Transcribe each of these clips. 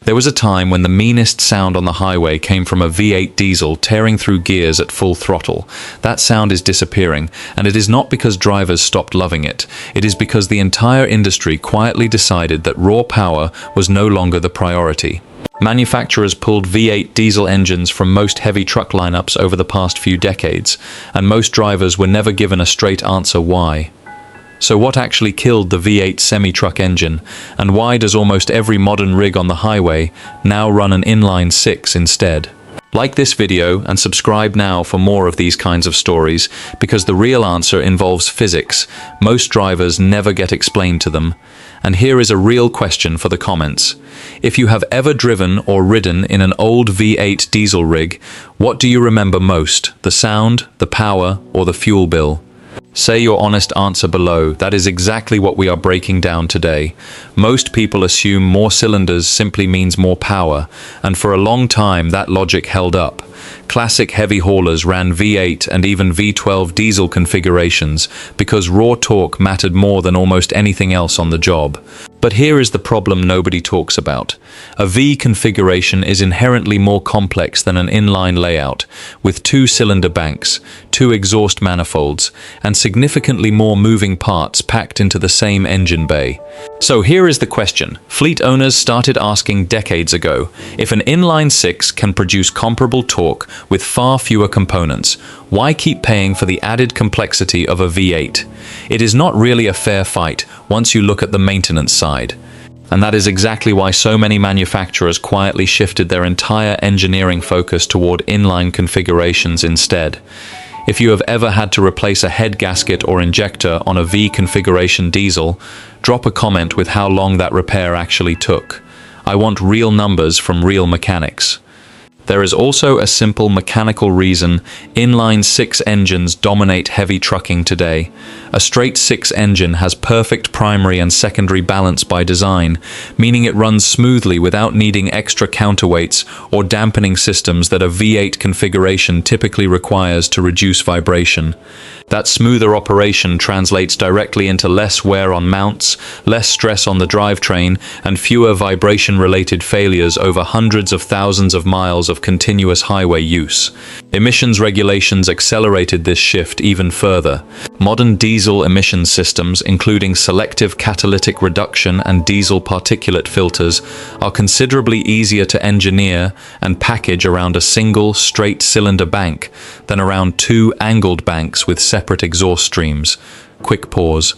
There was a time when the meanest sound on the highway came from a V8 diesel tearing through gears at full throttle. That sound is disappearing, and it is not because drivers stopped loving it. It is because the entire industry quietly decided that raw power was no longer the priority. Manufacturers pulled V8 diesel engines from most heavy truck lineups over the past few decades, and most drivers were never given a straight answer why. So what actually killed the V8 semi-truck engine, and why does almost every modern rig on the highway now run an inline-six instead? Like this video and subscribe now for more of these kinds of stories, because the real answer involves physics. Most drivers never get explained to them. And here is a real question for the comments. If you have ever driven or ridden in an old V8 diesel rig, what do you remember most? The sound, the power, or the fuel bill? Say your honest answer below. That is exactly what we are breaking down today. Most people assume more cylinders simply means more power, and for a long time that logic held up. Classic heavy haulers ran V8 and even V12 diesel configurations because raw torque mattered more than almost anything else on the job. But here is the problem nobody talks about. A V configuration is inherently more complex than an inline layout, with two cylinder banks, two exhaust manifolds, and significantly more moving parts packed into the same engine bay. So here is the question fleet owners started asking decades ago: if an inline-six can produce comparable torque with far fewer components, why keep paying for the added complexity of a V8? It is not really a fair fight once you look at the maintenance side. And that is exactly why so many manufacturers quietly shifted their entire engineering focus toward inline configurations instead. If you have ever had to replace a head gasket or injector on a V configuration diesel, drop a comment with how long that repair actually took. I want real numbers from real mechanics. There is also a simple mechanical reason inline-six engines dominate heavy trucking today. A straight-six engine has perfect primary and secondary balance by design, meaning it runs smoothly without needing extra counterweights or dampening systems that a V8 configuration typically requires to reduce vibration. That smoother operation translates directly into less wear on mounts, less stress on the drivetrain, and fewer vibration-related failures over hundreds of thousands of miles of continuous highway use. Emissions regulations accelerated this shift even further. Modern diesel emission systems, including selective catalytic reduction and diesel particulate filters, are considerably easier to engineer and package around a single straight cylinder bank than around two angled banks with separate exhaust streams. Quick pause.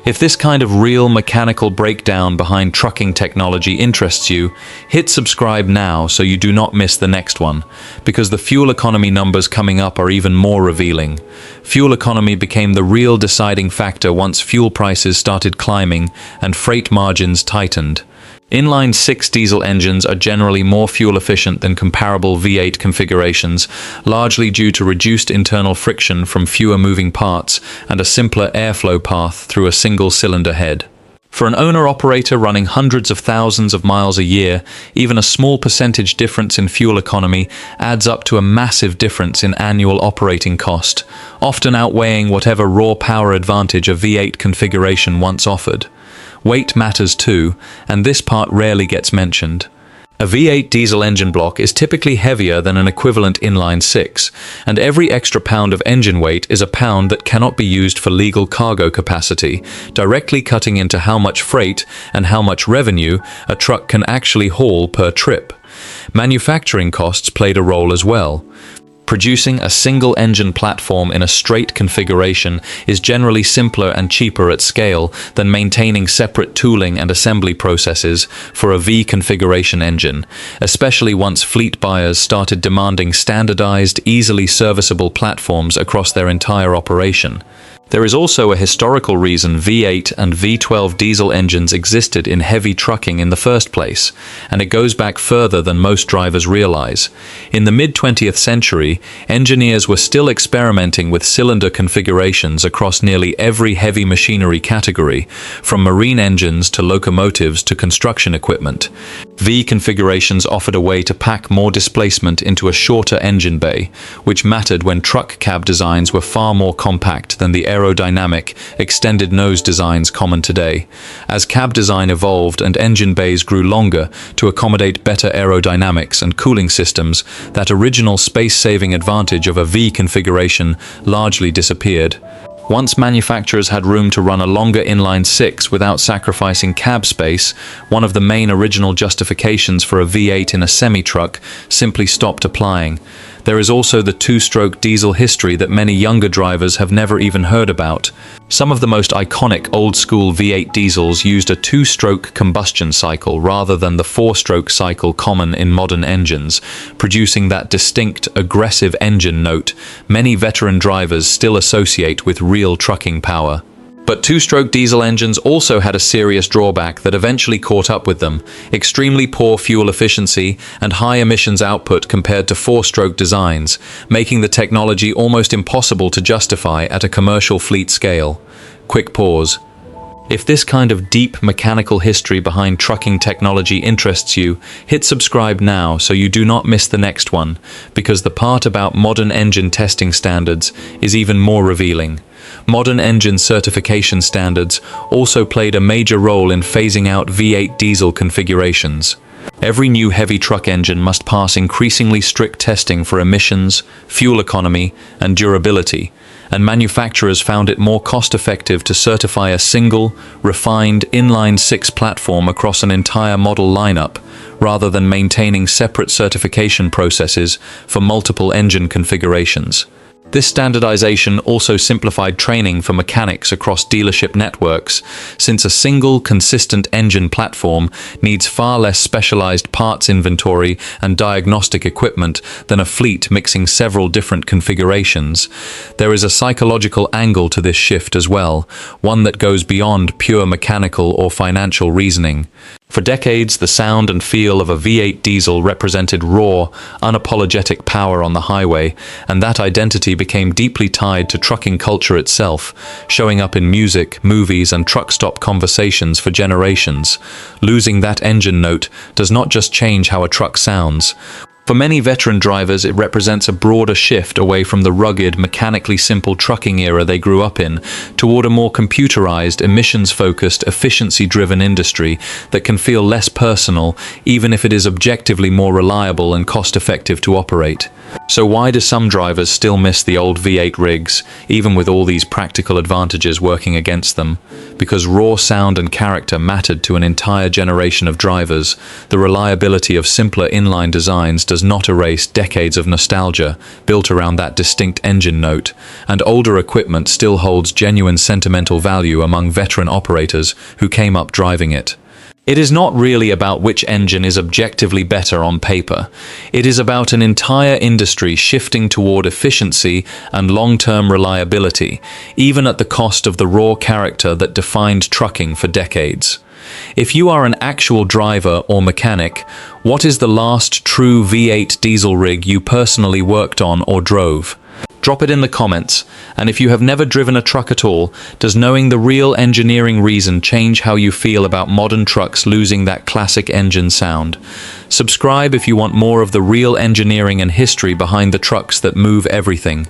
If this kind of real mechanical breakdown behind trucking technology interests you, hit subscribe now so you do not miss the next one, because the fuel economy numbers coming up are even more revealing. Fuel economy became the real deciding factor once fuel prices started climbing and freight margins tightened. Inline-six diesel engines are generally more fuel efficient than comparable V8 configurations, largely due to reduced internal friction from fewer moving parts and a simpler airflow path through a single cylinder head. For an owner-operator running hundreds of thousands of miles a year, even a small percentage difference in fuel economy adds up to a massive difference in annual operating cost, often outweighing whatever raw power advantage a V8 configuration once offered. Weight matters too, and this part rarely gets mentioned. A V8 diesel engine block is typically heavier than an equivalent inline-six, and every extra pound of engine weight is a pound that cannot be used for legal cargo capacity, directly cutting into how much freight and how much revenue a truck can actually haul per trip. Manufacturing costs played a role as well. Producing a single engine platform in a straight configuration is generally simpler and cheaper at scale than maintaining separate tooling and assembly processes for a V configuration engine, especially once fleet buyers started demanding standardized, easily serviceable platforms across their entire operation. There is also a historical reason V8 and V12 diesel engines existed in heavy trucking in the first place, and it goes back further than most drivers realize. In the mid-20th century, engineers were still experimenting with cylinder configurations across nearly every heavy machinery category, from marine engines to locomotives to construction equipment. V configurations offered a way to pack more displacement into a shorter engine bay, which mattered when truck cab designs were far more compact than the aerodynamic, extended nose designs common today. As cab design evolved and engine bays grew longer to accommodate better aerodynamics and cooling systems, that original space-saving advantage of a V configuration largely disappeared. Once manufacturers had room to run a longer inline-six without sacrificing cab space, one of the main original justifications for a V8 in a semi-truck simply stopped applying. There is also the two-stroke diesel history that many younger drivers have never even heard about. Some of the most iconic old-school V8 diesels used a two-stroke combustion cycle rather than the four-stroke cycle common in modern engines, producing that distinct, aggressive engine note many veteran drivers still associate with real trucking power. But two-stroke diesel engines also had a serious drawback that eventually caught up with them: extremely poor fuel efficiency and high emissions output compared to four-stroke designs, making the technology almost impossible to justify at a commercial fleet scale. Quick pause. If this kind of deep mechanical history behind trucking technology interests you, hit subscribe now so you do not miss the next one, because the part about modern engine testing standards is even more revealing. Modern engine certification standards also played a major role in phasing out V8 diesel configurations. Every new heavy truck engine must pass increasingly strict testing for emissions, fuel economy, and durability, and manufacturers found it more cost-effective to certify a single, refined inline-six platform across an entire model lineup, rather than maintaining separate certification processes for multiple engine configurations. This standardization also simplified training for mechanics across dealership networks, since a single, consistent engine platform needs far less specialized parts inventory and diagnostic equipment than a fleet mixing several different configurations. There is a psychological angle to this shift as well, one that goes beyond pure mechanical or financial reasoning. For decades, the sound and feel of a V8 diesel represented raw, unapologetic power on the highway, and that identity became deeply tied to trucking culture itself, showing up in music, movies, and truck stop conversations for generations. Losing that engine note does not just change how a truck sounds. For many veteran drivers, it represents a broader shift away from the rugged, mechanically simple trucking era they grew up in, toward a more computerized, emissions-focused, efficiency-driven industry that can feel less personal, even if it is objectively more reliable and cost-effective to operate. So why do some drivers still miss the old V8 rigs, even with all these practical advantages working against them? Because raw sound and character mattered to an entire generation of drivers. The reliability of simpler inline designs does not erase decades of nostalgia built around that distinct engine note, and older equipment still holds genuine sentimental value among veteran operators who came up driving it. It is not really about which engine is objectively better on paper. It is about an entire industry shifting toward efficiency and long-term reliability, even at the cost of the raw character that defined trucking for decades. If you are an actual driver or mechanic, what is the last true V8 diesel rig you personally worked on or drove? Drop it in the comments, and if you have never driven a truck at all, does knowing the real engineering reason change how you feel about modern trucks losing that classic engine sound? Subscribe if you want more of the real engineering and history behind the trucks that move everything.